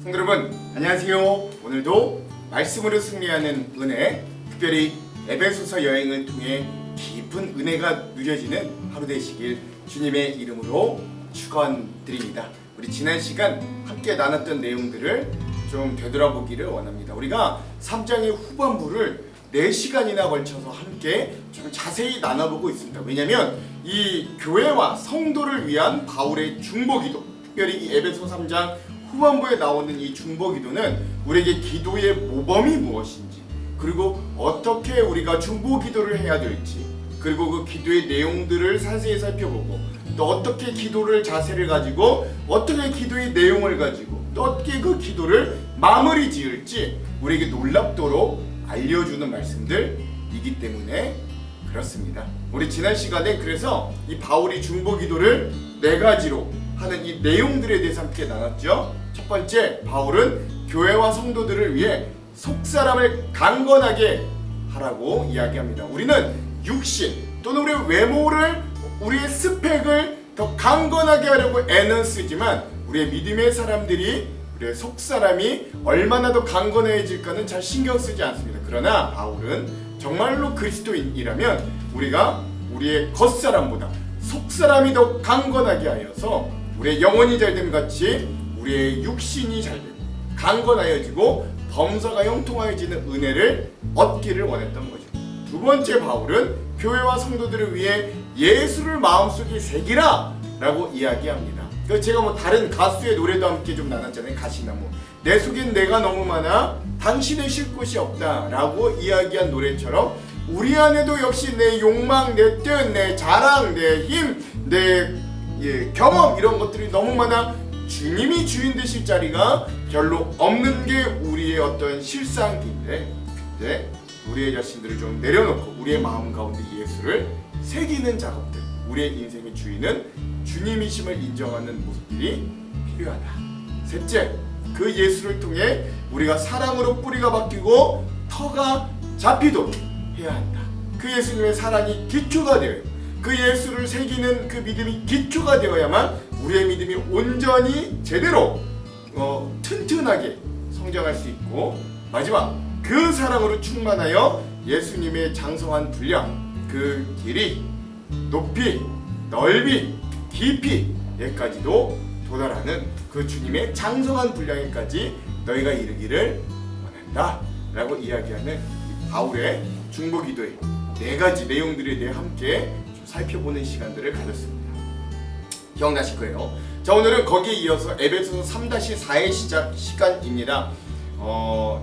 성도 여러분 안녕하세요. 오늘도 말씀으로 승리하는 은혜, 특별히 에베소서 여행을 통해 깊은 은혜가 누려지는 하루 되시길 주님의 이름으로 축원드립니다. 우리 지난 시간 함께 나눴던 내용들을 좀 되돌아보기를 원합니다. 우리가 3장의 후반부를 4시간이나 걸쳐서 함께 좀 자세히 나눠보고 있습니다. 왜냐하면 이 교회와 성도를 위한 바울의 중보기도, 특별히 이 에베소 3장 후반부에 나오는 이 중보기도는 우리에게 기도의 모범이 무엇인지, 그리고 어떻게 우리가 중보기도를 해야 될지, 그리고 그 기도의 내용들을 자세히 살펴보고, 또 어떻게 기도를 자세를 가지고 어떻게 기도의 내용을 가지고 또 어떻게 그 기도를 마무리 지을지 우리에게 놀랍도록 알려주는 말씀들이기 때문에 그렇습니다. 우리 지난 시간에 그래서 이 바울이 중보기도를 4가지로 하는 이 내용들에 대해서 함께 나눴죠. 첫 번째, 바울은 교회와 성도들을 위해 속사람을 강건하게 하라고 이야기합니다. 우리는 육신 또는 우리의 외모를, 우리의 스펙을 더 강건하게 하려고 애는 쓰지만 우리의 믿음의 사람들이, 우리의 속사람이 얼마나 더 강건해질까는 잘 신경 쓰지 않습니다. 그러나 바울은 정말로 그리스도인이라면 우리가 우리의 겉사람보다 속사람이 더 강건하게 하여서 우리의 영혼이 잘됨 같이 우리의 육신이 잘되고 강건하여지고 범사가 형통하여지는 은혜를 얻기를 원했던 거죠. 두 번째, 바울은 교회와 성도들을 위해 예수를 마음속에 새기라 라고 이야기합니다. 제가 다른 가수의 노래도 함께 좀 나눴잖아요. 가시나무. 내 속엔 내가 너무 많아 당신을 쉴 곳이 없다 라고 이야기한 노래처럼 우리 안에도 역시 내 욕망, 내 뜻, 내 자랑, 내 힘, 내 경험, 이런 것들이 너무 많아 주님이 주인 되실 자리가 별로 없는 게 우리의 어떤 실상인데, 그때 우리의 자신들을 좀 내려놓고 우리의 마음 가운데 예수를 새기는 작업들, 우리의 인생의 주인은 주님이심을 인정하는 모습들이 필요하다. 셋째, 그 예수를 통해 우리가 사랑으로 뿌리가 바뀌고 터가 잡히도록 해야 한다. 그 예수님의 사랑이 기초가 되어요. 그 예수를 새기는 그 믿음이 기초가 되어야만 우리의 믿음이 온전히 제대로 튼튼하게 성장할 수 있고, 마지막 그 사랑으로 충만하여 예수님의 장성한 분량, 그 길이, 높이, 넓이, 깊이에까지도 도달하는 그 주님의 장성한 분량에까지 너희가 이르기를 원한다 라고 이야기하는 바울의 중보기도의 4가지 내용들에 대해 함께 좀 살펴보는 시간들을 가졌습니다. 기억나실 거예요. 자, 오늘은 거기에 이어서 에베소서 3-4의 시작 시간입니다.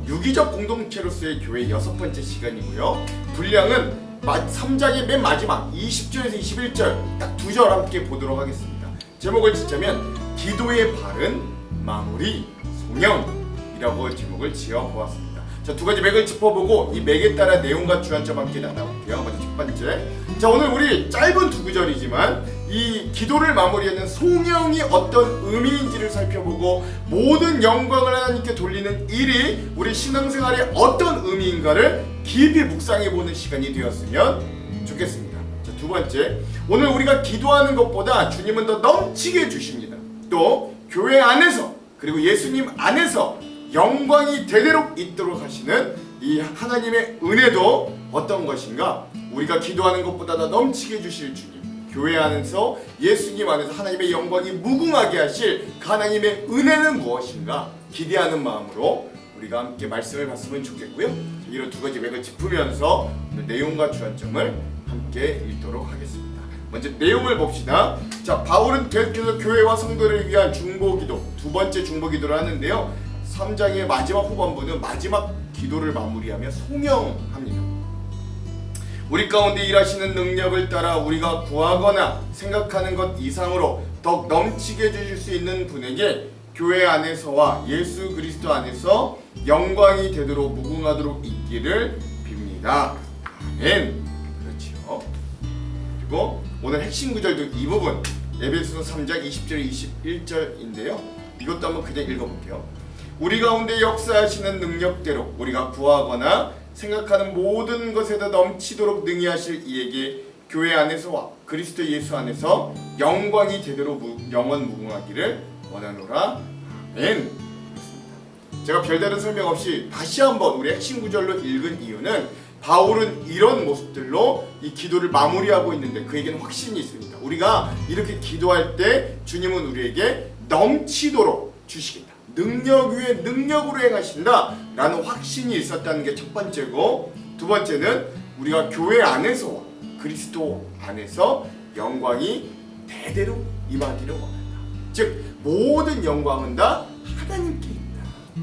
유기적 공동체로서의 교회 6번째 시간이고요. 분량은 3장의 맨 마지막 20절에서 21절 딱 2절 함께 보도록 하겠습니다. 제목을 짓자면 기도의 바른 마무리 송영이라고 제목을 지어보았습니다. 자, 2가지 맥을 짚어보고 이 맥에 따라 내용과 주안점 함께 나눠볼게요. 먼저 첫 번째, 자, 오늘 우리 짧은 2구절이지만 이 기도를 마무리하는 송영이 어떤 의미인지를 살펴보고 모든 영광을 하나님께 돌리는 일이 우리 신앙생활에 어떤 의미인가를 깊이 묵상해보는 시간이 되었으면 좋겠습니다. 자, 2번째, 오늘 우리가 기도하는 것보다 주님은 더 넘치게 주십니다. 또 교회 안에서 그리고 예수님 안에서 영광이 되도록 있도록 하시는 이 하나님의 은혜도 어떤 것인가? 우리가 기도하는 것보다 더 넘치게 주실 주님, 교회 안에서 예수님 안에서 하나님의 영광이 무궁하게 하실 그 하나님의 은혜는 무엇인가? 기대하는 마음으로 우리가 함께 말씀을 봤으면 좋겠고요. 이런 2가지 맥을 짚으면서 오늘 내용과 주안점을 함께 읽도록 하겠습니다. 먼저 내용을 봅시다. 자, 바울은 계속해서 교회와 성도를 위한 중보기도, 2번째 중보기도를 하는데요. 3장의 마지막 후반부는 마지막 기도를 마무리하며 송영합니다. 우리 가운데 일하시는 능력을 따라 우리가 구하거나 생각하는 것 이상으로 더욱 넘치게 해주실 수 있는 분에게 교회 안에서와 예수 그리스도 안에서 영광이 되도록 무궁하도록 있기를 빕니다. 아멘. 그렇죠. 그리고 오늘 핵심 구절도 이 부분, 에베소서 3장 20절 21절인데요. 이것도 한번 그냥 읽어볼게요. 우리 가운데 역사하시는 능력대로 우리가 구하거나 생각하는 모든 것에다 넘치도록 능히 하실 이에게 교회 안에서와 그리스도 예수 안에서 영광이 되도록 영원 무궁하기를 원하노라. 아멘. 그렇습니다. 제가 별다른 설명 없이 다시 한번 우리 핵심 구절로 읽은 이유는 바울은 이런 모습들로 이 기도를 마무리하고 있는데 그에게는 확신이 있습니다. 우리가 이렇게 기도할 때 주님은 우리에게 넘치도록 주시겠다. 능력 위에 능력으로 행하신다 라는 확신이 있었다는 게 첫 번째고, 두 번째는 우리가 교회 안에서와 그리스도 안에서 영광이 대대로 임하기를 원한다. 즉 모든 영광은 다 하나님께 있다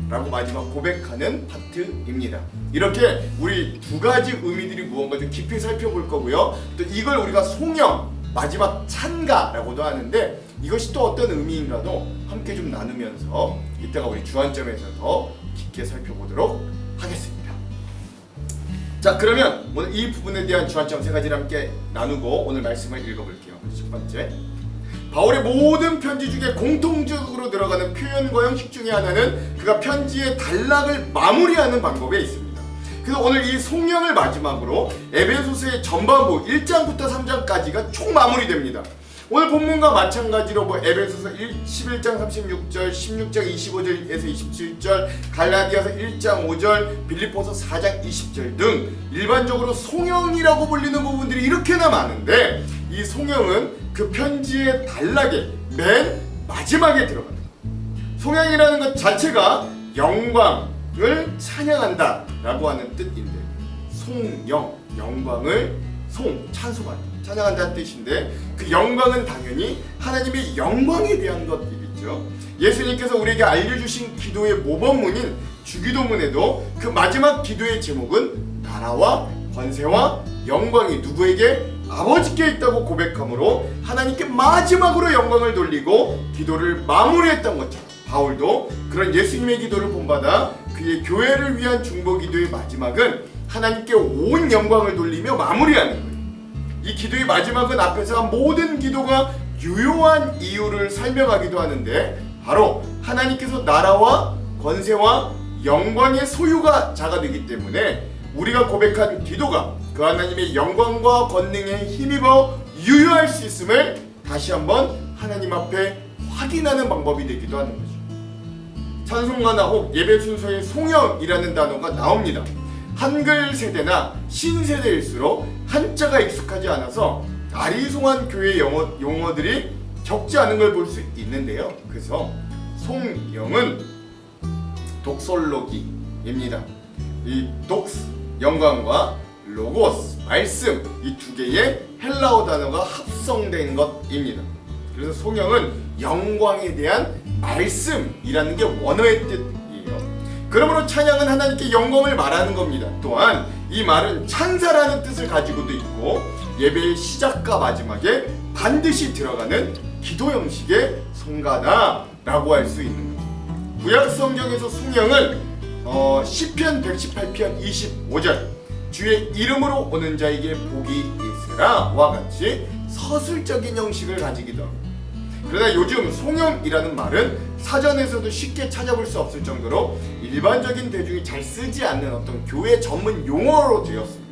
라고 마지막 고백하는 파트입니다. 이렇게 우리 두 가지 의미들이 무언가 좀 깊이 살펴볼 거고요. 또 이걸 우리가 송영, 마지막 찬가라고도 하는데 이것이 또 어떤 의미인가도 함께 좀 나누면서 이따가 우리 주안점에서 더 깊게 살펴보도록 하겠습니다. 자, 그러면 오늘 이 부분에 대한 주안점 세 가지를 함께 나누고 오늘 말씀을 읽어볼게요. 첫 번째, 바울의 모든 편지 중에 공통적으로 들어가는 표현과 형식 중에 하나는 그가 편지의 단락을 마무리하는 방법에 있습니다. 그래서 오늘 이 송영을 마지막으로 에베소서의 전반부 1장부터 3장까지가 총 마무리됩니다. 오늘 본문과 마찬가지로 에베소서 11장 36절, 16장 25절에서 27절, 갈라디아서 1장 5절, 빌립보서 4장 20절 등 일반적으로 송영이라고 불리는 부분들이 이렇게나 많은데 이 송영은 그 편지의 단락의 맨 마지막에 들어갑니다. 송영이라는 것 자체가 영광을 찬양한다 라고 하는 뜻인데, 송영, 영광을 찬송한다, 찬양한다는 뜻인데 그 영광은 당연히 하나님의 영광에 대한 것이겠죠. 예수님께서 우리에게 알려주신 기도의 모범문인 주기도문에도 그 마지막 기도의 제목은 나라와 권세와 영광이 누구에게? 아버지께 있다고 고백함으로 하나님께 마지막으로 영광을 돌리고 기도를 마무리했던 것처럼 바울도 그런 예수님의 기도를 본받아 그의 교회를 위한 중보 기도의 마지막은 하나님께 온 영광을 돌리며 마무리하는 거예요. 이 기도의 마지막은 앞에서 한 모든 기도가 유효한 이유를 설명하기도 하는데 바로 하나님께서 나라와 권세와 영광의 소유가 자가 되기 때문에 우리가 고백한 기도가 그 하나님의 영광과 권능에 힘입어 유효할 수 있음을 다시 한번 하나님 앞에 확인하는 방법이 되기도 하는 거죠. 찬송가나 혹 예배 순서에 송영이라는 단어가 나옵니다. 한글 세대나 신세대일수록 한자가 익숙하지 않아서 아리송한 교회 용어들이 적지 않은 걸 볼 수 있는데요. 그래서 송영은 독솔로기입니다. 이 독스, 영광과 로고스, 말씀, 이 두 개의 헬라어 단어가 합성된 것입니다. 그래서 송영은 영광에 대한 말씀이라는 게 원어의 뜻이에요. 그러므로 찬양은 하나님께 영광을 말하는 겁니다. 또한 이 말은 찬사라는 뜻을 가지고도 있고 예배의 시작과 마지막에 반드시 들어가는 기도 형식의 성가다라고 할 수 있는 거죠. 구약 성경에서 송영은 시편 118편 25절 주의 이름으로 오는 자에게 복이 있으라와 같이 서술적인 형식을 가지기도 합니다. 그러나 요즘 송영이라는 말은 사전에서도 쉽게 찾아볼 수 없을 정도로 일반적인 대중이 잘 쓰지 않는 어떤 교회 전문 용어로 되었습니다.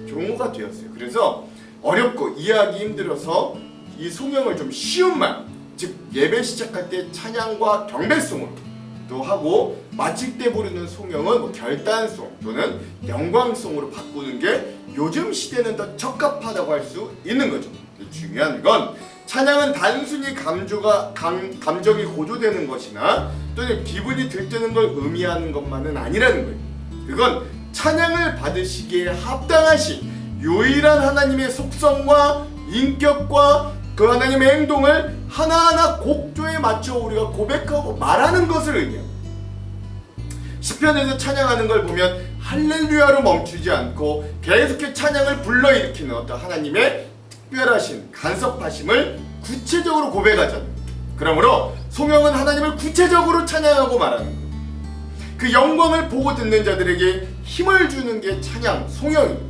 용어가 되었어요. 그래서 어렵고 이해하기 힘들어서 이 송영을 좀 쉬운 말, 즉 예배 시작할 때 찬양과 경배송으로 또 하고 마칠 때 부르는 송영은 결단송 또는 영광송으로 바꾸는 게 요즘 시대는 더 적합하다고 할 수 있는 거죠. 중요한 건 찬양은 단순히 감정이 고조되는 것이나 또는 기분이 들뜨는 걸 의미하는 것만은 아니라는 거예요. 그건 찬양을 받으시기에 합당하신 유일한 하나님의 속성과 인격과 그 하나님의 행동을 하나하나 곡조에 맞춰 우리가 고백하고 말하는 것을 의미합니다. 시편에서 찬양하는 걸 보면 할렐루야로 멈추지 않고 계속해 찬양을 불러일으키는 어떤 하나님의 특별하신 간섭하심을 구체적으로 고백하잖아요. 그러므로 송영은 하나님을 구체적으로 찬양하고 말하는 거예요. 그 영광을 보고 듣는 자들에게 힘을 주는 게 찬양, 송영입니다.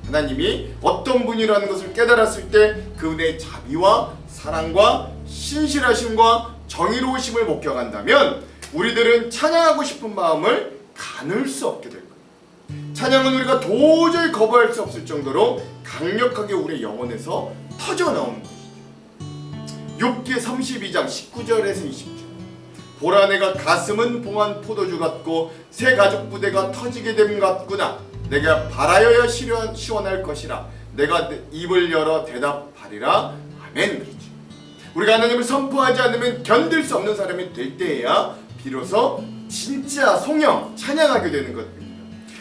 하나님이 어떤 분이라는 것을 깨달았을 때 그분의 자비와 사랑과 신실하심과 정의로우심을 목격한다면 우리들은 찬양하고 싶은 마음을 가눌 수 없게 될 거예요. 찬양은 우리가 도저히 거부할 수 없을 정도로 강력하게 우리의 영혼에서 터져나오는 것이죠. 욥기 32장 19절에서 20절 보라 내가 가슴은 봉한 포도주 같고 새 가죽 부대가 터지게 됨 같구나. 내가 바라여야 시원할 것이라. 내가 입을 열어 대답하리라. 아멘. 그렇죠. 우리가 하나님을 선포하지 않으면 견딜 수 없는 사람이 될 때에야 비로소 진짜 성령 찬양하게 되는 것입니다.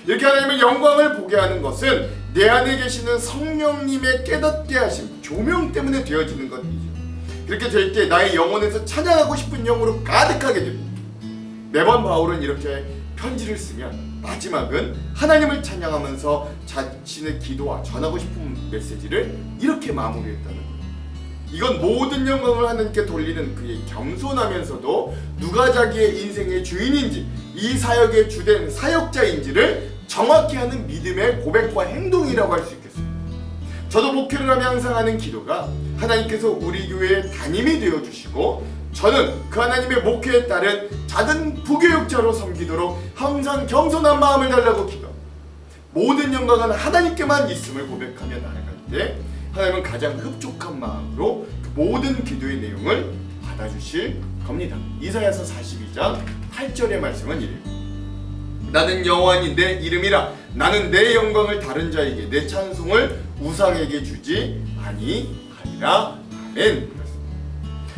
이렇게 하나님의 영광을 보게 하는 것은 내 안에 계시는 성령님의 깨닫게 하심, 조명 때문에 되어지는 것이죠. 그렇게 될 때 나의 영혼에서 찬양하고 싶은 영으로 가득하게 됩니다. 매번 바울은 이렇게 편지를 쓰면 마지막은 하나님을 찬양하면서 자신의 기도와 전하고 싶은 메시지를 이렇게 마무리했다는 거예요. 이건 모든 영광을 하나님께 돌리는 그의 겸손하면서도 누가 자기의 인생의 주인인지 이 사역의 주된 사역자인지를 정확히 하는 믿음의 고백과 행동이라고 할 수 있겠습니다. 저도 목회를 하며 항상 하는 기도가 하나님께서 우리 교회의 담임이 되어주시고 저는 그 하나님의 목회에 따른 작은 부교육자로 섬기도록 항상 겸손한 마음을 달라고 기도합니다. 모든 영광은 하나님께만 있음을 고백하며 나아갈 때 하나님은 가장 흡족한 마음으로 그 모든 기도의 내용을 받아주실 겁니다. 이사야서 42장 8절의 말씀은 이래요. 나는 여호와니 내 이름이라. 나는 내 영광을 다른 자에게 내 찬송을 우상에게 주지 아니하리라. 아멘.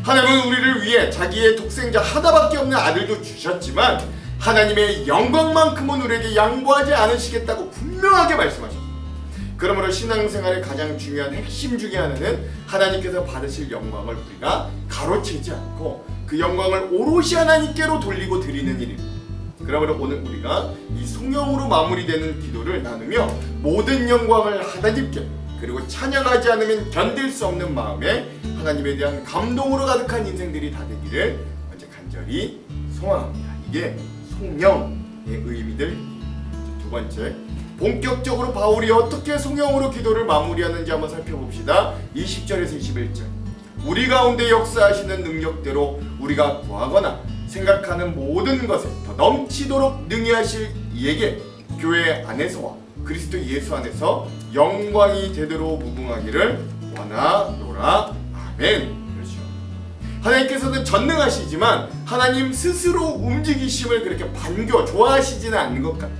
하나님은 우리를 위해 자기의 독생자 하나밖에 없는 아들도 주셨지만 하나님의 영광만큼은 우리에게 양보하지 않으시겠다고 분명하게 말씀하셨습니다. 그러므로 신앙생활의 가장 중요한 핵심 중에 하나는 하나님께서 받으실 영광을 우리가 가로채지 않고 그 영광을 오롯이 하나님께로 돌리고 드리는 일입니다. 그러므로 오늘 우리가 이 성령으로 마무리되는 기도를 나누며 모든 영광을 하나님께 그리고 찬양하지 않으면 견딜 수 없는 마음에 하나님에 대한 감동으로 가득한 인생들이 다 되기를 먼저 간절히 소망합니다. 이게 성령의 의미들. 두 번째, 본격적으로 바울이 어떻게 성령으로 기도를 마무리하는지 한번 살펴봅시다. 20절에서 21절. 우리 가운데 역사하시는 능력대로 우리가 구하거나 생각하는 모든 것에 더 넘치도록 능히 하실 이에게 교회 안에서와 그리스도 예수 안에서 영광이 되도록 무궁하기를 원하노라. 아멘. 그렇죠. 하나님께서는 전능하시지만 하나님 스스로 움직이심을 그렇게 반겨 좋아하시지는 않는 것 같아요.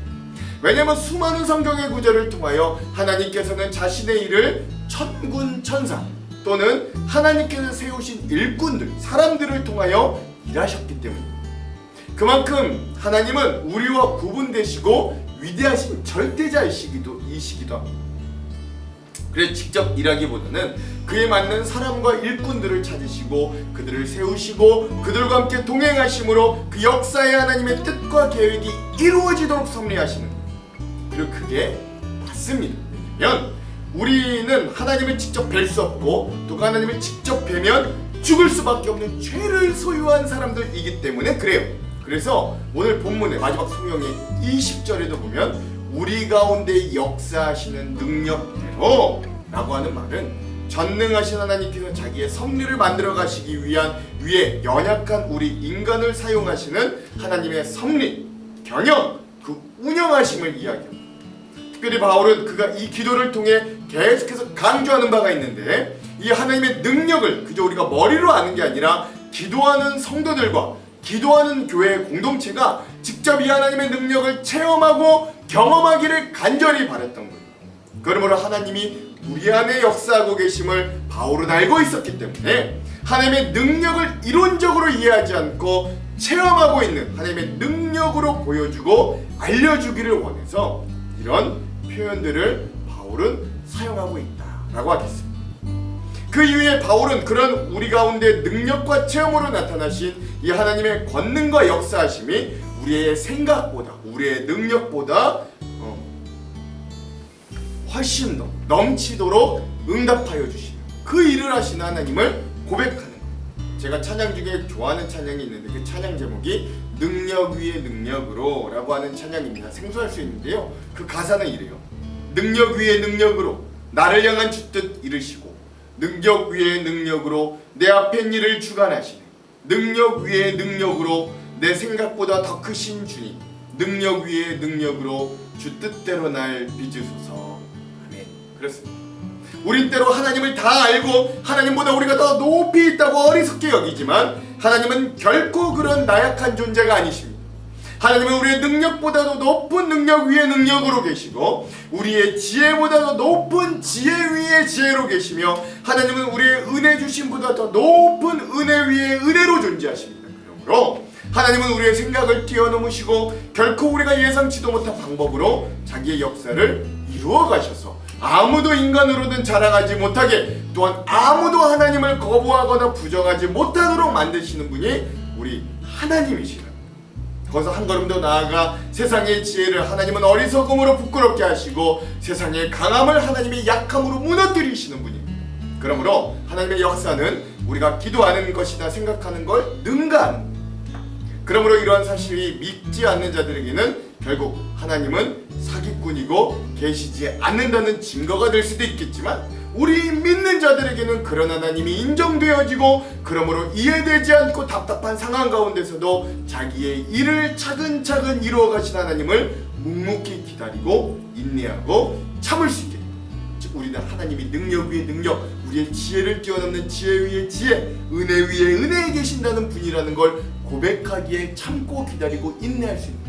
왜냐하면 수많은 성경의 구절을 통하여 하나님께서는 자신의 일을 천군 천사 또는 하나님께서 세우신 일꾼들, 사람들을 통하여 일하셨기 때문입니다. 그만큼 하나님은 우리와 구분되시고 위대하신 절대자이시기도 합니다. 그래서 직접 일하기보다는 그에 맞는 사람과 일꾼들을 찾으시고 그들을 세우시고 그들과 함께 동행하심으로 그 역사의 하나님의 뜻과 계획이 이루어지도록 섭리하시는 거예요. 그리고 그게 맞습니다. 왜냐하면 우리는 하나님을 직접 뵐 수 없고 또 하나님을 직접 뵈면 죽을 수밖에 없는 죄를 소유한 사람들이기 때문에 그래요. 그래서 오늘 본문의 마지막 성경의 20절에도 보면 우리 가운데 역사하시는 능력대로 라고 하는 말은 전능하신 하나님께서 자기의 섭리를 만들어 가시기 위해 연약한 우리 인간을 사용하시는 하나님의 섭리, 경영, 그 운영하심을 이야기합니다. 특별히 바울은 그가 이 기도를 통해 계속해서 강조하는 바가 있는데 이 하나님의 능력을 그저 우리가 머리로 아는 게 아니라 기도하는 성도들과 기도하는 교회의 공동체가 직접 이 하나님의 능력을 체험하고 경험하기를 간절히 바랬던 거예요. 그러므로 하나님이 우리 안에 역사하고 계심을 바울은 알고 있었기 때문에 하나님의 능력을 이론적으로 이해하지 않고 체험하고 있는 하나님의 능력으로 보여주고 알려주기를 원해서 이런 표현들을 바울은 사용하고 있다라고 하겠습니다. 그 이후에 바울은 그런 우리 가운데 능력과 체험으로 나타나신 이 하나님의 권능과 역사하심이 우리의 생각보다 우리의 능력보다 훨씬 더 넘치도록 응답하여 주시는 그 일을 하시는 하나님을 고백하는 거예요. 제가 찬양 중에 좋아하는 찬양이 있는데 그 찬양 제목이 능력 위에 능력으로 라고 하는 찬양입니다. 생소할 수 있는데요, 그 가사는 이래요. 능력 위에 능력으로 나를 향한 주 뜻 이루시고 능력 위에 능력으로 내 앞엔 일을 주관하시네. 능력 위에 능력으로 내 생각보다 더 크신 주님, 능력 위에 능력으로 주 뜻대로 날 빚으소서. 아멘. 그렇습니다. 우린 때로 하나님을 다 알고 하나님보다 우리가 더 높이 있다고 못하다고 어리석게 여기지만 하나님은 결코 그런 나약한 존재가 아니십니다. 하나님은 우리의 능력보다도 높은 능력 위에 능력으로 계시고 우리의 지혜보다도 높은 지혜 위에 지혜로 계시며 하나님은 우리의 은혜 주심보다 더 높은 은혜 위에 은혜로 존재하십니다. 그러므로 하나님은 우리의 생각을 뛰어넘으시고 결코 우리가 예상치도 못한 방법으로 자기의 역사를 이루어 가셔서 아무도 인간으로는 자랑하지 못하게 또한 아무도 하나님을 거부하거나 부정하지 못하도록 만드시는 분이 우리 하나님이시라. 거기서 한 걸음 더 나아가 세상의 지혜를 하나님은 어리석음으로 부끄럽게 하시고 세상의 강함을 하나님의 약함으로 무너뜨리시는 분입니다. 그러므로 하나님의 역사는 우리가 기도하는 것이다 생각하는 걸 능가하는 겁니다. 그러므로 이러한 사실이 믿지 않는 자들에게는 결국 하나님은 사기꾼이고 계시지 않는다는 증거가 될 수도 있겠지만 우리 믿는 자들에게는 그런 하나님이 인정되어지고 그러므로 이해되지 않고 답답한 상황 가운데서도 자기의 일을 차근차근 이루어 가신 하나님을 묵묵히 기다리고 인내하고 참을 수 있게 됩니다. 즉 우리는 하나님이 능력 위에 능력, 우리의 지혜를 뛰어넘는 지혜 위에 지혜, 은혜 위에 은혜에 계신다는 분이라는 걸 고백하기에 참고 기다리고 인내할 수 있는 겁니다.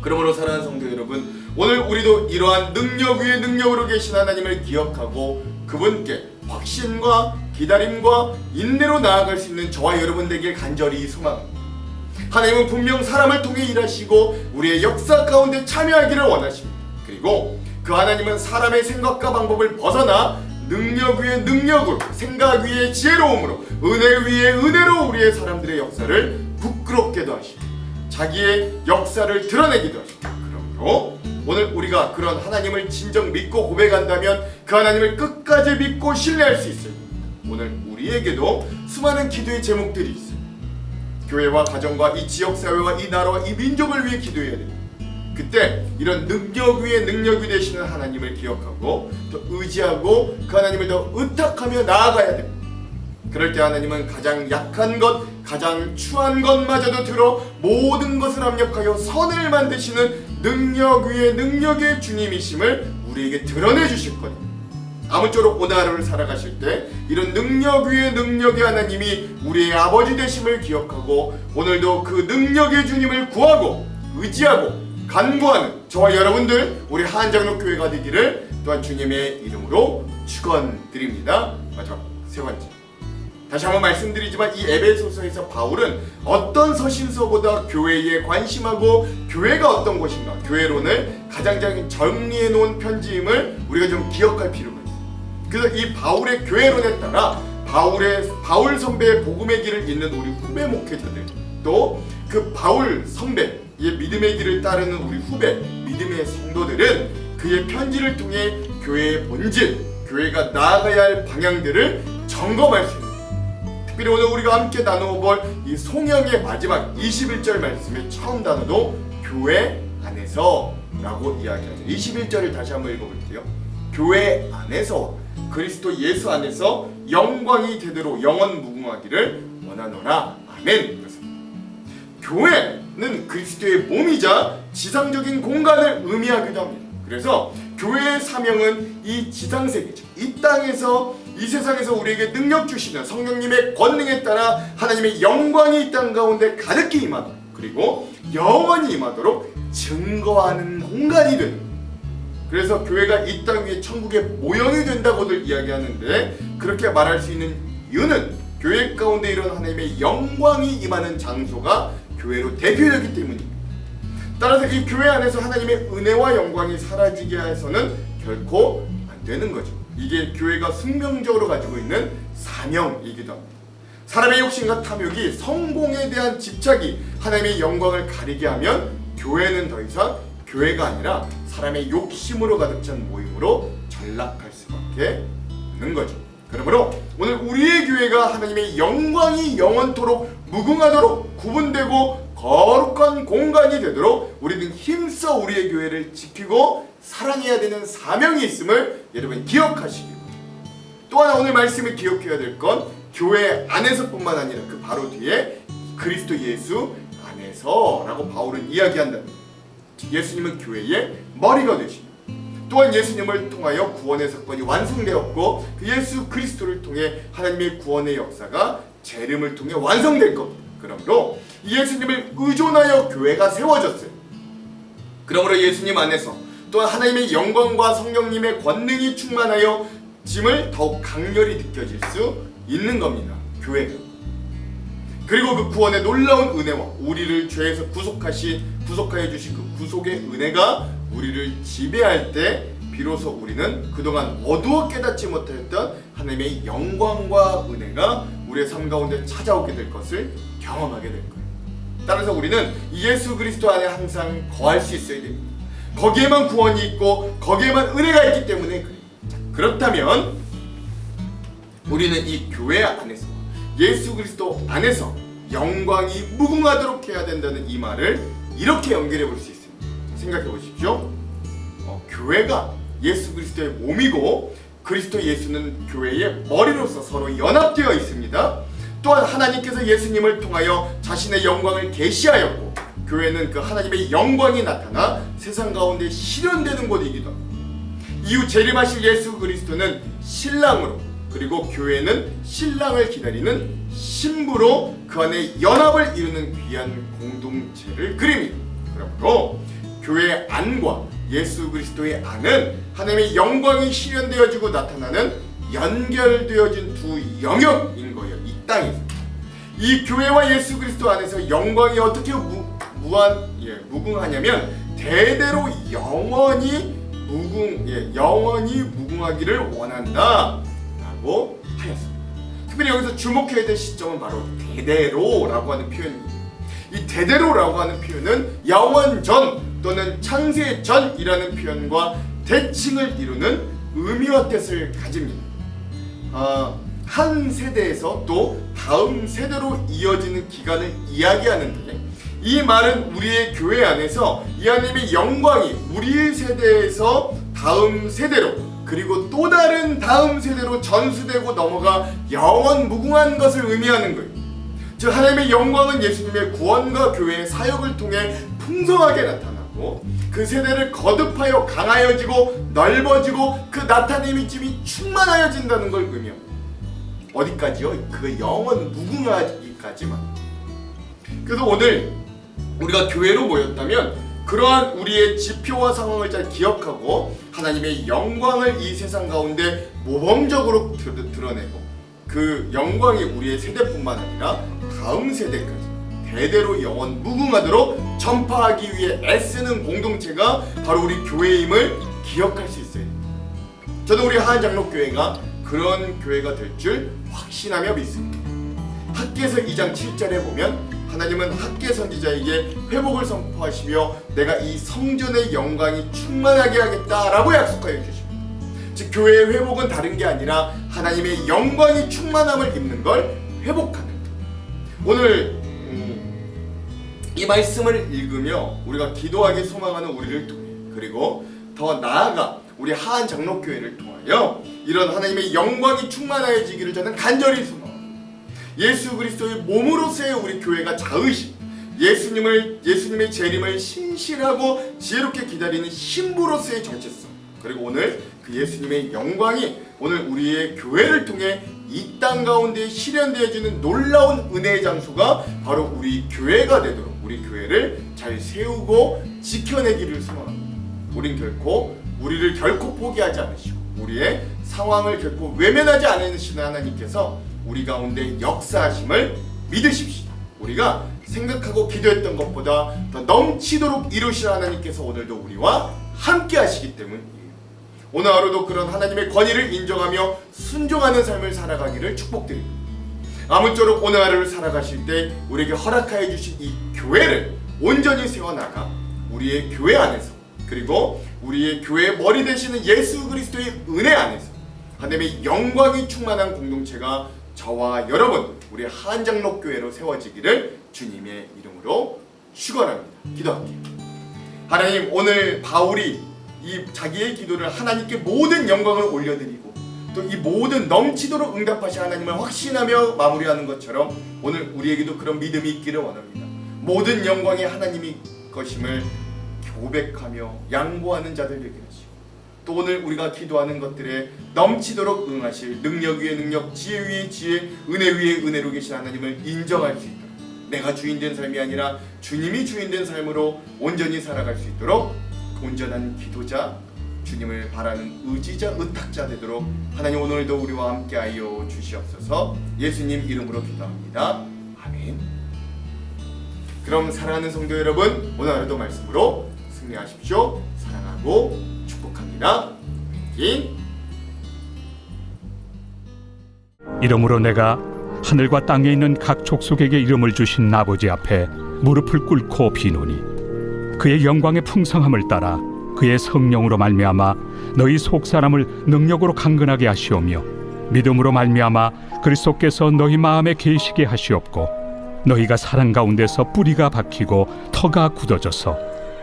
그러므로 사랑하는 성도 여러분, 오늘 우리도 이러한 능력 위에 능력으로 계신 하나님을 기억하고 그분께 확신과 기다림과 인내로 나아갈 수 있는 저와 여러분 되길 간절히 소망합니다. 하나님은 분명 사람을 통해 일하시고 우리의 역사 가운데 참여하기를 원하십니다. 그리고 그 하나님은 사람의 생각과 방법을 벗어나 능력 위에 능력으로, 생각 위에 지혜로움으로, 은혜 위에 은혜로 우리의 사람들의 역사를 부끄럽게도 하시고 자기의 역사를 드러내기도 하십니다. 그러므로 오늘 우리가 그런 하나님을 진정 믿고 고백한다면 그 하나님을 끝까지 믿고 신뢰할 수 있어요. 오늘 우리에게도 수많은 기도의 제목들이 있어요. 교회와 가정과 이 지역사회와 이 나라와 이 민족을 위해 기도해야 됩니다. 그때 이런 능력 위에 능력이 되시는 하나님을 기억하고 또 의지하고 그 하나님을 더 의탁하며 나아가야 됩니다. 그럴 때 하나님은 가장 약한 것, 가장 추한 것마저도 들어 모든 것을 합력하여 선을 만드시는 능력 위에 능력의 주님이심을 우리에게 드러내 주실 겁니다. 아무쪼록 오늘 하루를 살아가실 때 이런 능력 위에 능력의 하나님이 우리의 아버지 되심을 기억하고 오늘도 그 능력의 주님을 구하고 의지하고 간구하는 저와 여러분들 우리 한장로교회가 되기를 또한 주님의 이름으로 축원드립니다. 마지막 세 번째, 다시 한번 말씀드리지만 이 에베소서에서 바울은 어떤 서신서보다 교회에 관심하고 교회가 어떤 곳인가, 교회론을 가장 잘 정리해 놓은 편지임을 우리가 좀 기억할 필요가 있어요. 그래서 이 바울의 교회론에 따라 바울 선배의 복음의 길을 잇는 우리 후배 목회자들, 또 그 바울 선배의 믿음의 길을 따르는 우리 후배 믿음의 성도들은 그의 편지를 통해 교회의 본질, 교회가 나아가야 할 방향들을 점검할 수 있는, 특별히 오늘 우리가 함께 나누어 볼 이 송영의 마지막 21절 말씀의 처음 단어도 교회 안에서 라고 이야기하죠. 21절을 다시 한번 읽어볼게요. 교회 안에서 그리스도 예수 안에서 영광이 되도록 영원 무궁하기를 원하노라. 아멘. 그렇습니다. 교회는 그리스도의 몸이자 지상적인 공간을 의미하기도 합니다. 그래서 교회의 사명은 이 지상세계, 이 땅에서 이 세상에서 우리에게 능력 주시는 성령님의 권능에 따라 하나님의 영광이 이 땅 가운데 가득히 임하도록, 그리고 영원히 임하도록 증거하는 공간이 되는 거예요. 그래서 교회가 이 땅 위에 천국의 모형이 된다고들 이야기하는데 그렇게 말할 수 있는 이유는 교회 가운데 이런 하나님의 영광이 임하는 장소가 교회로 대표되기 때문입니다. 따라서 이 교회 안에서 하나님의 은혜와 영광이 사라지게 해서는 결코 안 되는 거죠. 이게 교회가 숙명적으로 가지고 있는 사명이기도 합니다. 사람의 욕심과 탐욕이 성공에 대한 집착이 하나님의 영광을 가리게 하면 교회는 더 이상 교회가 아니라 사람의 욕심으로 가득 찬 모임으로 전락할 수밖에 없는 거죠. 그러므로 오늘 우리의 교회가 하나님의 영광이 영원토록 무궁하도록 구분되고 거룩한 공간이 되도록 우리는 힘써 우리의 교회를 지키고 사랑해야 되는 사명이 있음을 여러분 기억하시기 바랍니다. 또 하나 오늘 말씀을 기억해야 될 건 교회 안에서뿐만 아니라 그 바로 뒤에 그리스도 예수 안에서라고 바울은 이야기한다는 거예요. 예수님은 교회의 머리가 되십니다. 또한 예수님을 통하여 구원의 사건이 완성되었고 그 예수 그리스도를 통해 하나님의 구원의 역사가 재림을 통해 완성될 겁니다. 그러므로 이 예수님을 의존하여 교회가 세워졌어요. 그러므로 예수님 안에서 또한 하나님의 영광과 성령님의 권능이 충만하여 짐을 더욱 강렬히 느껴질 수 있는 겁니다. 교회가. 그리고 그 구원의 놀라운 은혜와 우리를 죄에서 구속하여 주신 그 구속의 은혜가 우리를 지배할 때 비로소 우리는 그동안 어두워 깨닫지 못하였던 하나님의 영광과 은혜가 우리의 삶 가운데 찾아오게 될 것을 경험하게 될 거예요. 따라서 우리는 예수 그리스도 안에 항상 거할 수 있어야 됩니다. 거기에만 구원이 있고 거기에만 은혜가 있기 때문에 그래요. 자, 그렇다면 우리는 이 교회 안에서 예수 그리스도 안에서 영광이 무궁하도록 해야 된다는 이 말을 이렇게 연결해 볼 수 있습니다. 생각해 보십시오. 교회가 예수 그리스도의 몸이고 그리스도 예수는 교회의 머리로서 서로 연합되어 있습니다. 또한 하나님께서 예수님을 통하여 자신의 영광을 계시하였고 교회는 그 하나님의 영광이 나타나 세상 가운데 실현되는 곳이기도 합니다. 이후 재림하실 예수 그리스도는 신랑으로 그리고 교회는 신랑을 기다리는 신부로 그 안에 연합을 이루는 귀한 공동체를 그립니다. 그러므로 교회의 안과 예수 그리스도의 안은 하나님의 영광이 실현되어지고 나타나는 연결되어진 두 영역인 거예요. 이 땅에서. 이 교회와 예수 그리스도 안에서 영광이 어떻게 무궁하냐면 대대로 영원히 무궁하기를 원한다라고 하였습니다. 특별히 여기서 주목해야 될 시점은 바로 대대로라고 하는 표현입니다. 이 대대로라고 하는 표현은 영원전 또는 창세전이라는 표현과 대칭을 이루는 의미와 뜻을 가집니다. 한 세대에서 또 다음 세대로 이어지는 기간을 이야기하는데 이 말은 우리의 교회 안에서 이 하나님의 영광이 우리 세대에서 다음 세대로 그리고 또 다른 다음 세대로 전수되고 넘어가 영원 무궁한 것을 의미하는 거예요. 즉 하나님의 영광은 예수님의 구원과 교회의 사역을 통해 풍성하게 나타나고 그 세대를 거듭하여 강하여지고 넓어지고 그 나타냄이 충만하여진다는 걸 의미합니다. 어디까지요? 그 영원 무궁하기까지만. 그래서 오늘 우리가 교회로 모였다면 그러한 우리의 지표와 상황을 잘 기억하고 하나님의 영광을 이 세상 가운데 모범적으로 드러내고 그 영광이 우리의 세대뿐만 아니라 다음 세대까지 대대로 영원 무궁하도록 전파하기 위해 애쓰는 공동체가 바로 우리 교회임을 기억할 수 있어요. 저는 우리 하안장로교회가 그런 교회가 될 줄 확신하며 믿습니다. 학개서 2장 7절에 보면 하나님은 학개 선지자에게 회복을 선포하시며 내가 이 성전의 영광이 충만하게 하겠다라고 약속하여 주십니다. 즉 교회의 회복은 다른 게 아니라 하나님의 영광이 충만함을 입는 걸 회복하는 것. 오늘 이 말씀을 읽으며 우리가 기도하기 소망하는 우리를 통해 그리고 더 나아가 우리 하안 장로교회를 통하여 이런 하나님의 영광이 충만해지기를 저는 간절히 소망합니다. 예수 그리스도의 몸으로서의 우리 교회가 자의식 예수님의 재림을 신실하고 지혜롭게 기다리는 신부로서의 정체성 그리고 오늘 그 예수님의 영광이 오늘 우리의 교회를 통해 이 땅 가운데 실현되어지는 놀라운 은혜의 장소가 바로 우리 교회가 되도록 우리 교회를 잘 세우고 지켜내기를 소망합니다. 우리를 결코 포기하지 않으시고 우리의 상황을 결코 외면하지 않으시는 하나님께서 우리 가운데 역사하심을 믿으십시오. 우리가 생각하고 기도했던 것보다 더 넘치도록 이루실 하나님께서 오늘도 우리와 함께 하시기 때문이에요. 오늘 하루도 그런 하나님의 권위를 인정하며 순종하는 삶을 살아가기를 축복드립니다. 아무쪼록 오늘 하루를 살아가실 때 우리에게 허락하여 주신 이 교회를 온전히 세워나가 우리의 교회 안에서 그리고 우리의 교회의 머리 되시는 예수 그리스도의 은혜 안에서 하나님의 영광이 충만한 공동체가 저와 여러분 우리 하안장로교회로 세워지기를 주님의 이름으로 축원합니다. 기도할게요. 하나님 오늘 바울이 이 자기의 기도를 하나님께 모든 영광을 올려드리고 또 이 모든 넘치도록 응답하신 하나님을 확신하며 마무리하는 것처럼 오늘 우리에게도 그런 믿음이 있기를 원합니다. 모든 영광이 하나님이 것임을 고백하며 양보하는 자들 되게 하시고 또 오늘 우리가 기도하는 것들에 넘치도록 응하실 능력 위에 능력, 지혜 위에 지혜, 은혜 위에 은혜로 계신 하나님을 인정할 수 있도록, 내가 주인된 삶이 아니라 주님이 주인된 삶으로 온전히 살아갈 수 있도록 온전한 기도자, 주님을 바라는 의지자, 의탁자 되도록 하나님 오늘도 우리와 함께하여 주시옵소서. 예수님 이름으로 기도합니다. 아멘. 그럼 사랑하는 성도 여러분, 오늘 하루도 말씀으로 승리하십시오. 사랑하고 축복합니다. 화이팅! 이러므로 내가 하늘과 땅에 있는 각 족속에게 이름을 주신 아버지 앞에 무릎을 꿇고 비노니 그의 영광의 풍성함을 따라 그의 성령으로 말미암아 너희 속사람을 능력으로 강건하게 하시오며 믿음으로 말미암아 그리스도께서 너희 마음에 계시게 하시옵고 너희가 사랑 가운데서 뿌리가 박히고 터가 굳어져서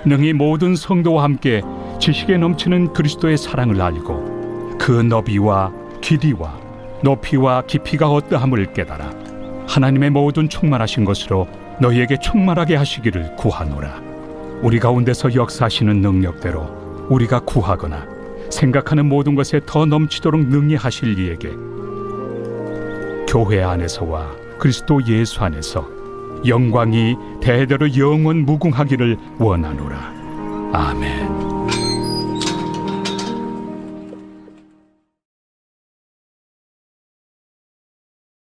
능히 모든 성도와 함께 지식에 넘치는 그리스도의 사랑을 알고 그 너비와 길이와 높이와 깊이가 어떠함을 깨달아 하나님의 모든 충만하신 것으로 너희에게 충만하게 하시기를 구하노라. 우리 가운데서 역사하시는 능력대로 우리가 구하거나 생각하는 모든 것에 더 넘치도록 능히 하실 이에게 교회 안에서와 그리스도 예수 안에서 영광이 대대로 영원 무궁하기를 원하노라. 아멘.